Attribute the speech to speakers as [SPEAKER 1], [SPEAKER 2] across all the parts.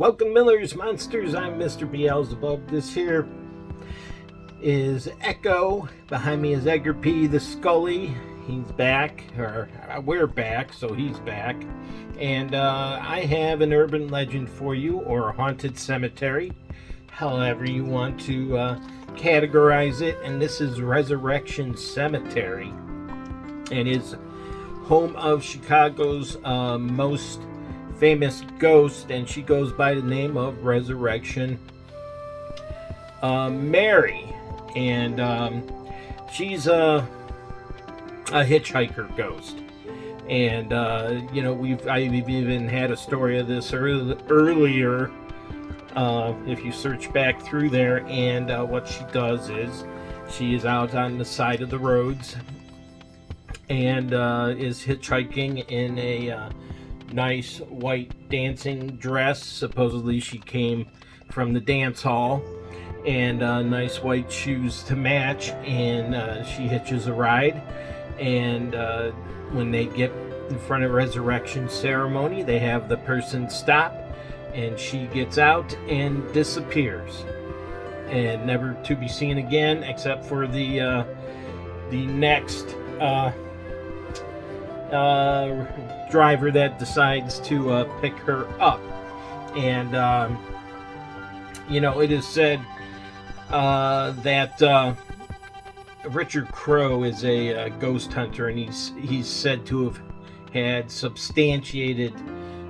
[SPEAKER 1] Welcome, Miller's Monsters. I'm Mr. Beelzebub. This here is Echo. Behind me is Edgar P. the Scully. He's back, or we're back, so he's back. And I have an urban legend for you, or a haunted cemetery, however you want to categorize it. And this is Resurrection Cemetery. It is home of Chicago's most famous ghost, and she goes by the name of Resurrection Mary. And she's a hitchhiker ghost. And I've even had a story of this earlier if you search back through there. And what she does is she is out on the side of the roads and is hitchhiking in a nice white dancing dress. Supposedly she came from the dance hall, and nice white shoes to match, and she hitches a ride. And when they get in front of Resurrection Ceremony, they have the person stop, and she gets out and disappears, and never to be seen again, except for the next driver that decides to pick her up. And it is said that Richard Crowe is a ghost hunter, and he's said to have had substantiated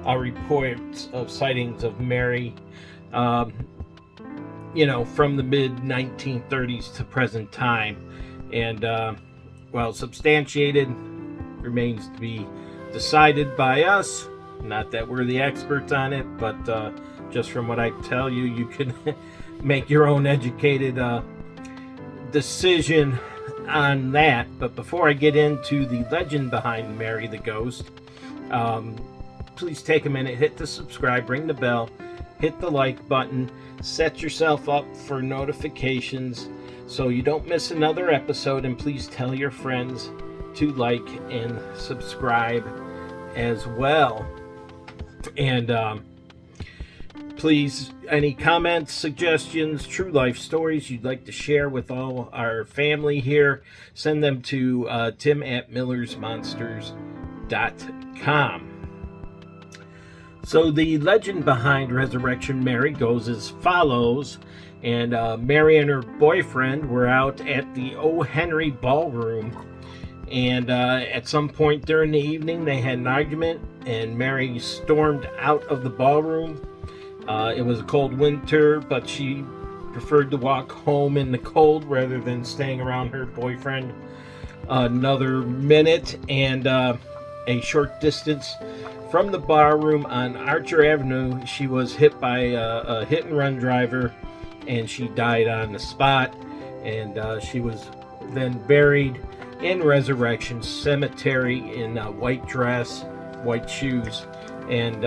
[SPEAKER 1] reports of sightings of Mary from the mid 1930s to present time. And substantiated remains to be decided by us. Not that we're the experts on it, but just from what I tell you, you can make your own educated decision on that. But before I get into the legend behind Mary the Ghost, please take a minute, hit the subscribe, ring the bell, hit the like button, set yourself up for notifications so you don't miss another episode, and please tell your friends to like and subscribe as well. And please, any comments, suggestions, true life stories you'd like to share with all our family here, send them to tim@millersmonsters.com. So the legend behind Resurrection Mary goes as follows. And Mary and her boyfriend were out at the O. Henry Ballroom. And at some point during the evening, they had an argument, and Mary stormed out of the ballroom. It was a cold winter, but she preferred to walk home in the cold rather than staying around her boyfriend another minute. And a short distance from the barroom on Archer Avenue, she was hit by a hit-and-run driver, and she died on the spot. And she was then buried in Resurrection Cemetery in a white dress, white shoes, and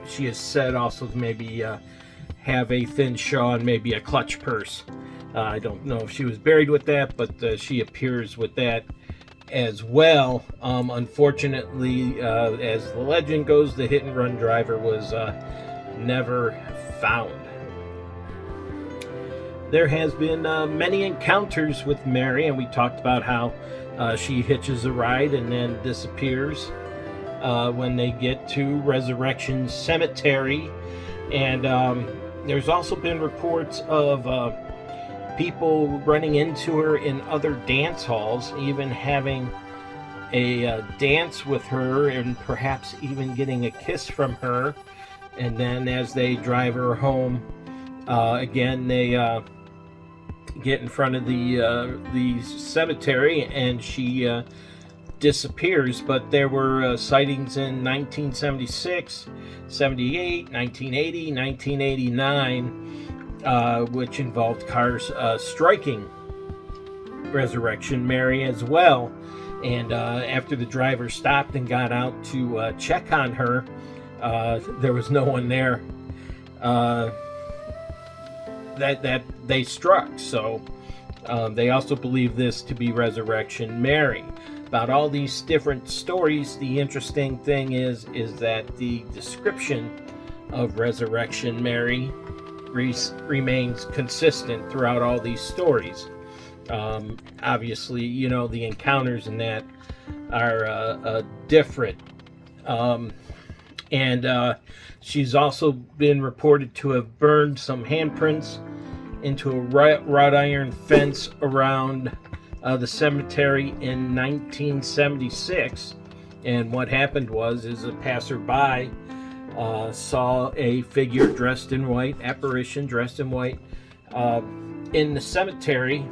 [SPEAKER 1] she is said also to maybe have a thin shawl and maybe a clutch purse. I don't know if she was buried with that, but she appears with that as well. Unfortunately, as the legend goes, the hit-and-run driver was never found. There has been many encounters with Mary, and we talked about how she hitches a ride and then disappears when they get to Resurrection Cemetery. And there's also been reports of people running into her in other dance halls, even having a dance with her, and perhaps even getting a kiss from her. And then as they drive her home, again, they get in front of the cemetery, and she disappears. But there were sightings in 1976, 78, 1980, 1989, which involved cars striking Resurrection Mary as well. And after the driver stopped and got out to check on her, there was no one there that they struck. So they also believe this to be Resurrection Mary. About all these different stories, the interesting thing is that the description of Resurrection Mary remains consistent throughout all these stories. Obviously, the encounters in that are different. And she's also been reported to have burned some handprints into a wrought iron fence around the cemetery in 1976. And what happened is a passerby saw a figure dressed in white, apparition dressed in white, in the cemetery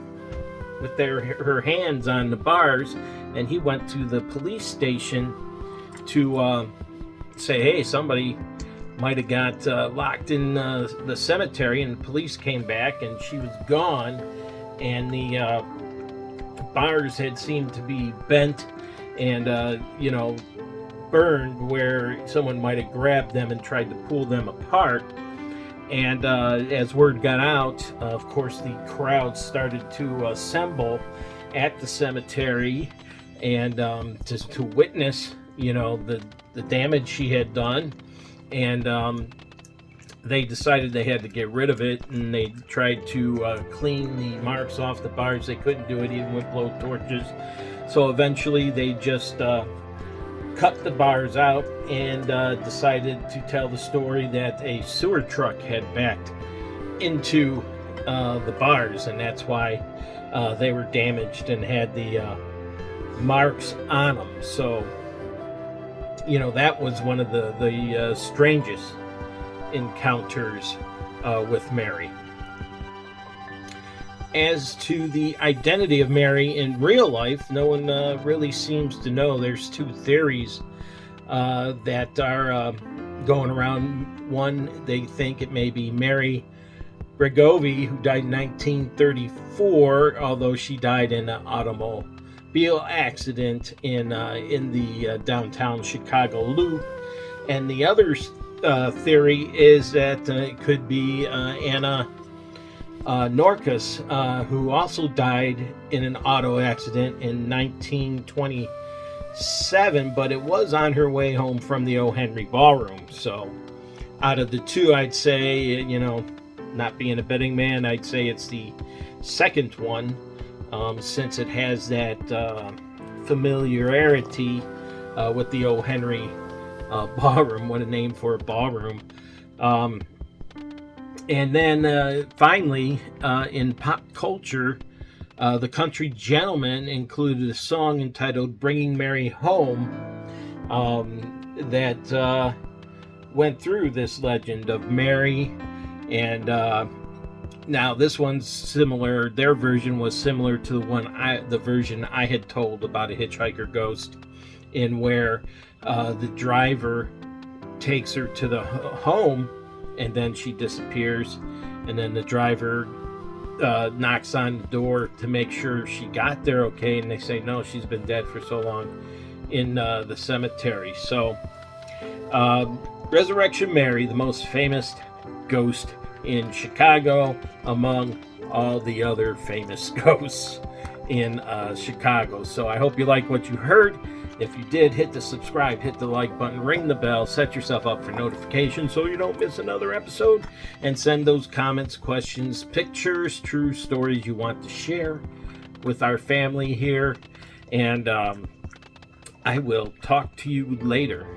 [SPEAKER 1] with her hands on the bars, and he went to the police station to say, hey, somebody might have got locked in the cemetery, and the police came back, and she was gone, and the bars had seemed to be bent and burned where someone might have grabbed them and tried to pull them apart. And as word got out, of course, the crowd started to assemble at the cemetery and just to witness, the damage she had done. And they decided they had to get rid of it, and they tried to clean the marks off the bars. They couldn't do it even with blowtorches. So eventually they just cut the bars out and decided to tell the story that a sewer truck had backed into the bars, and that's why they were damaged and had the marks on them. So, that was one of the strangest encounters with Mary. As to the identity of Mary in real life, no one really seems to know. There's two theories that are going around. One, they think it may be Mary Bregovi, who died in 1934, although she died in an automobile accident in the downtown Chicago Loop. And the other theory is that it could be Anna Norcus, who also died in an auto accident in 1927, but it was on her way home from the O. Henry Ballroom. So out of the two, I'd say, not being a betting man, I'd say it's the second one, since it has that familiarity with the O. Henry Ballroom. What a name for a ballroom. And then finally, in pop culture, the Country Gentleman included a song entitled Bringing Mary Home that went through this legend of Mary. And now this one's similar. Their version was similar to the version I had told about a hitchhiker ghost, in where the driver takes her to the home, and then she disappears, and then the driver knocks on the door to make sure she got there okay, and they say no, she's been dead for so long in the cemetery. So Resurrection Mary, the most famous ghost in Chicago among all the other famous ghosts in Chicago. So I hope you like what you heard. If you did, hit the subscribe, hit the like button, ring the bell, set yourself up for notifications so you don't miss another episode, and send those comments, questions, pictures, true stories you want to share with our family here. And I will talk to you later.